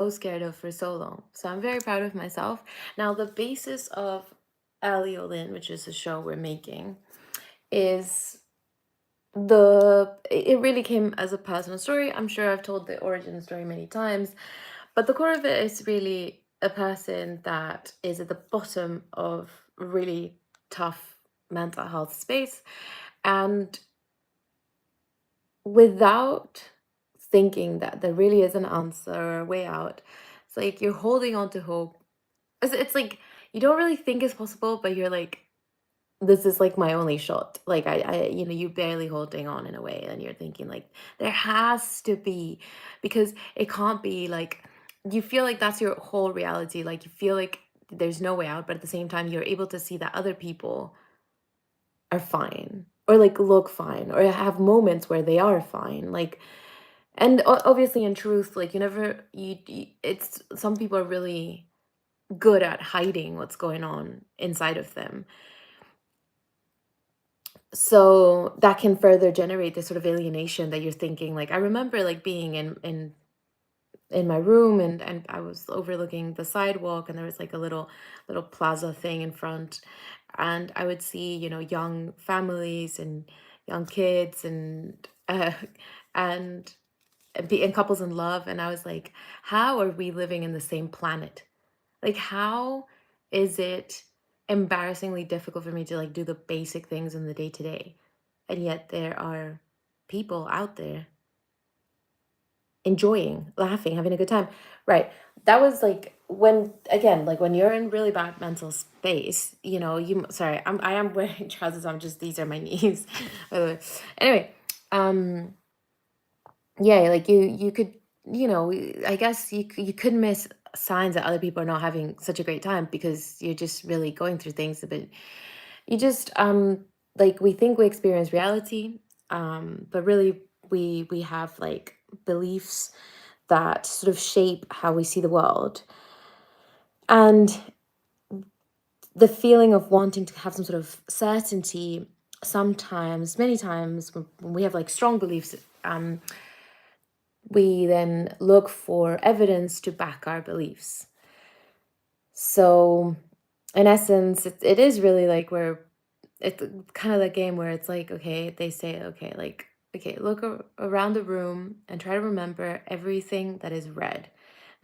so scared of for so long. So I'm very proud of myself. Now, the basis of Aliolin, which is the show we're making, is it really came as a personal story. I'm sure I've told the origin story many times, but the core of it is really a person that is at the bottom of a really tough mental health space. And without thinking that there really is an answer or a way out, it's like you're holding on to hope. It's like you don't really think it's possible, but you're like, this is like my only shot. Like you barely holding on in a way, and you're thinking like there has to be, because it can't be like you feel like that's your whole reality. Like you feel like there's no way out, but at the same time, you're able to see that other people are fine or like look fine or have moments where they are fine. Like, and obviously, in truth, like you never, it's some people are really good at hiding what's going on inside of them. So that can further generate this sort of alienation that you're thinking. Like I remember like being in my room, and I was overlooking the sidewalk, and there was like a little plaza thing in front, and I would see, young families and young kids and and couples in love, and I was like, how are we living in the same planet? Like, how is it embarrassingly difficult for me to like do the basic things in the day to day? And yet there are people out there enjoying, laughing, having a good time. Right. That was like when again, like when you're in really bad mental space, sorry, I am wearing trousers, I'm just these are my knees, by the way. Anyway, um yeah, like you could, I guess you could miss signs that other people are not having such a great time because you're just really going through things a bit. You just like we think we experience reality, but really we have like beliefs that sort of shape how we see the world. And the feeling of wanting to have some sort of certainty, sometimes, many times when we have like strong beliefs, we then look for evidence to back our beliefs. So, in essence, it is really like where it's kind of the game where it's like, okay, they say, okay, like, okay, look around the room and try to remember everything that is red.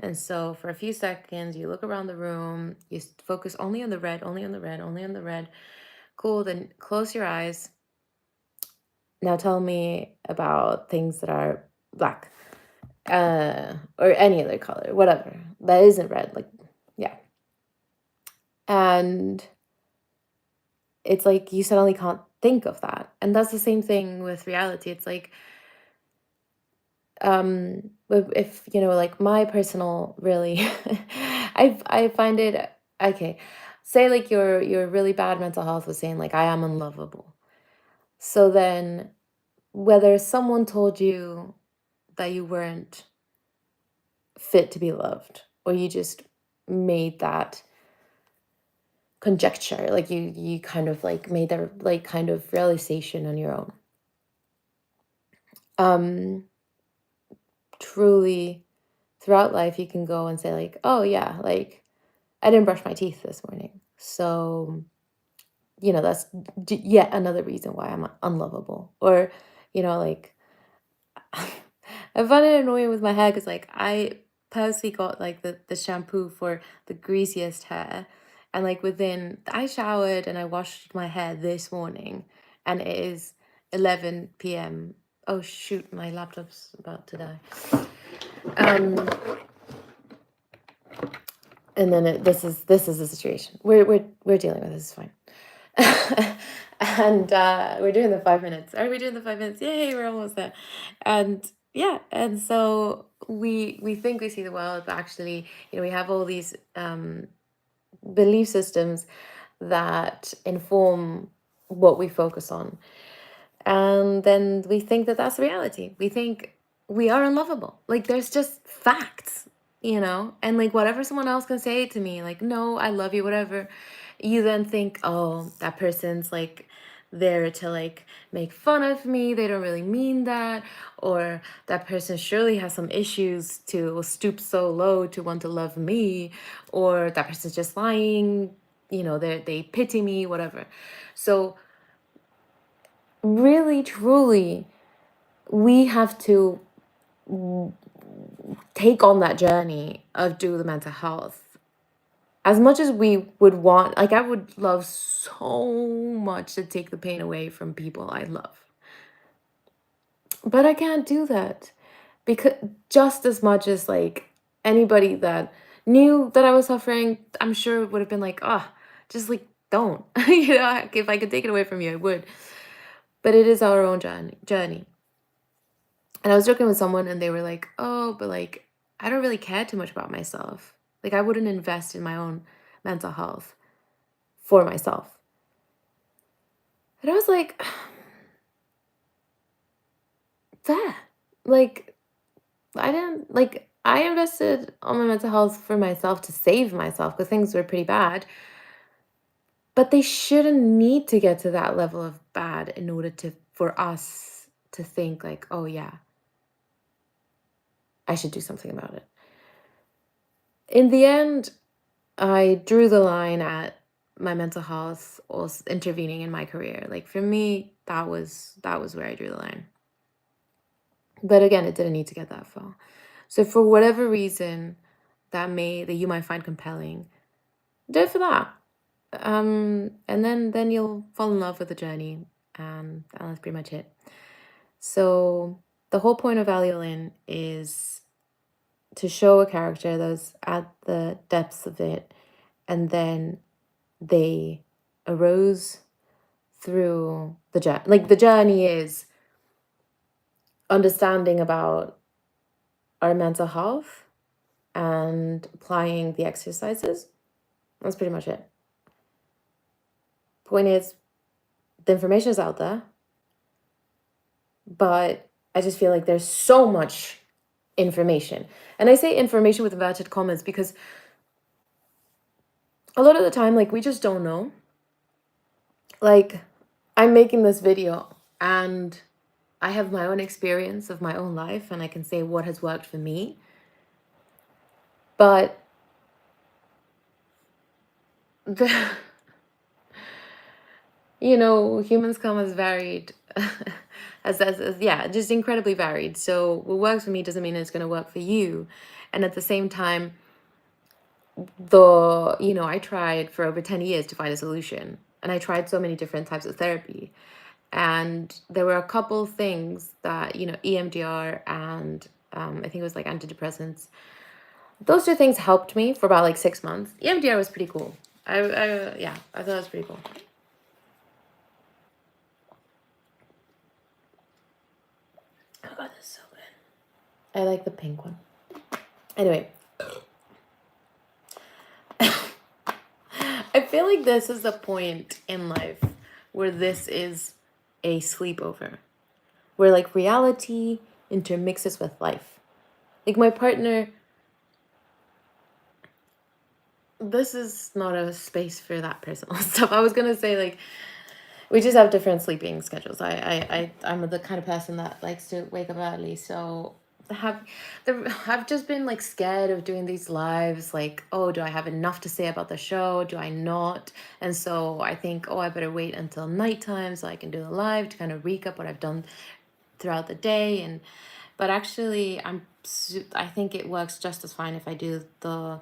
And so, for a few seconds, you look around the room, you focus only on the red, only on the red, only on the red. Cool, then close your eyes. Now tell me about things that are black, or any other color, whatever that isn't red, like, yeah. And it's like you suddenly can't think of that, and that's the same thing with reality. It's like, if like my personal really, I find it okay. Say like your really bad mental health was saying like I am unlovable. So then, whether someone told you that you weren't fit to be loved, or you just made that conjecture, like you kind of like made that like kind of realization on your own. um Truly, throughout life you can go and say like, oh yeah, like I didn't brush my teeth this morning, so that's yet another reason why I'm unlovable. Or like, I find it annoying with my hair because like I personally got like the shampoo for the greasiest hair, and like I showered and I washed my hair this morning, and it is 11 p.m. Oh shoot, my laptop's about to die. um and then this is the situation we're dealing with. This is fine. And we're doing the 5 minutes. Are we doing the 5 minutes? Yay, we're almost there. And yeah, and so we think we see the world, but actually, we have all these belief systems that inform what we focus on. And then we think that that's reality. We think we are unlovable. Like there's just facts, and like whatever someone else can say to me, like, no, I love you, whatever, you then think, oh, that person's like, there to like make fun of me. They don't really mean that. Or that person surely has some issues to stoop so low to want to love me. Or that person's just lying. They pity me, whatever. So really, truly, we have to take on that journey of do the mental health. As much as we would want, like I would love so much to take the pain away from people I love. But I can't do that because just as much as like anybody that knew that I was suffering, I'm sure would have been like, oh, just like don't. If I could take it away from you, I would. But it is our own journey. And I was joking with someone and they were like, oh, but like I don't really care too much about myself. Like I wouldn't invest in my own mental health for myself. And I was like, that, like, I invested on my mental health for myself to save myself because things were pretty bad. But they shouldn't need to get to that level of bad in order for us to think like, oh yeah, I should do something about it. In the end, I drew the line at my mental health or intervening in my career. Like for me, that was where I drew the line. But again, it didn't need to get that far. So for whatever reason that you might find compelling, do it for that. And then you'll fall in love with the journey, and that's pretty much it. So the whole point of Aliolin is to show a character that's at the depths of it, and then they arose through the journey. Like the journey is understanding about our mental health and applying the exercises. That's pretty much it. Point is, the information is out there, but I just feel like there's so much information. And I say information with inverted commas because a lot of the time, like, we just don't know. Like, I'm making this video and I have my own experience of my own life and I can say what has worked for me. But humans come as varied as yeah, just incredibly varied. So what works for me doesn't mean it's going to work for you. And at the same time, I tried for over 10 years to find a solution, and I tried so many different types of therapy. And there were a couple things that, EMDR and I think it was like antidepressants. Those two things helped me for about like 6 months. EMDR was pretty cool. Yeah, I thought it was pretty cool. Oh god, this is so good. I like the pink one. Anyway. I feel like this is the point in life where this is a sleepover. Where like reality intermixes with life. Like my partner, this is not a space for that personal stuff. I was gonna say like we just have different sleeping schedules. I'm the kind of person that likes to wake up early, so I've just been like scared of doing these lives. Like, oh, do I have enough to say about the show? Do I not? And so I think, oh, I better wait until nighttime so I can do the live to kind of recap what I've done throughout the day. But actually, I think it works just as fine if I do the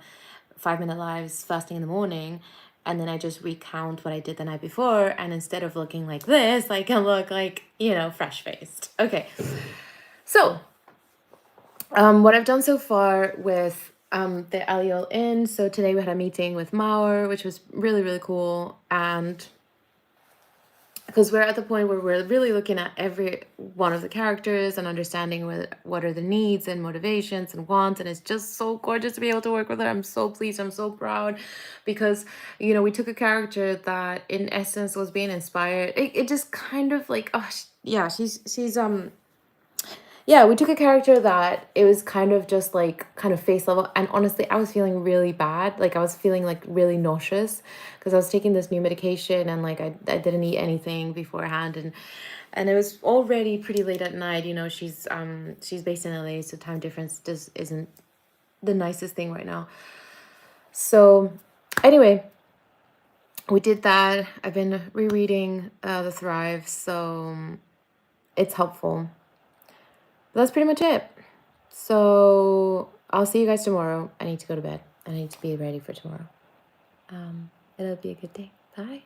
5-minute lives first thing in the morning, and then I just recount what I did the night before, and instead of looking like this, I can look like, fresh faced. Okay. So, what I've done so far with the Aliol Inn. So today we had a meeting with Mauer, which was really, really cool. And because we're at the point where we're really looking at every one of the characters and understanding what are the needs and motivations and wants, and it's just so gorgeous to be able to work with her. I'm so pleased, I'm so proud, because we took a character that in essence was being inspired. It just kind of like, oh yeah, she's Yeah, we took a character that it was kind of just like kind of face level. And honestly, I was feeling really bad. Like I was feeling like really nauseous because I was taking this new medication and like I didn't eat anything beforehand and it was already pretty late at night. You know, she's based in LA, so time difference just isn't the nicest thing right now. So anyway, we did that. I've been rereading the Thrive, so it's helpful. But that's pretty much it. So I'll see you guys tomorrow. I need to go to bed. I need to be ready for tomorrow. It'll be a good day. Bye.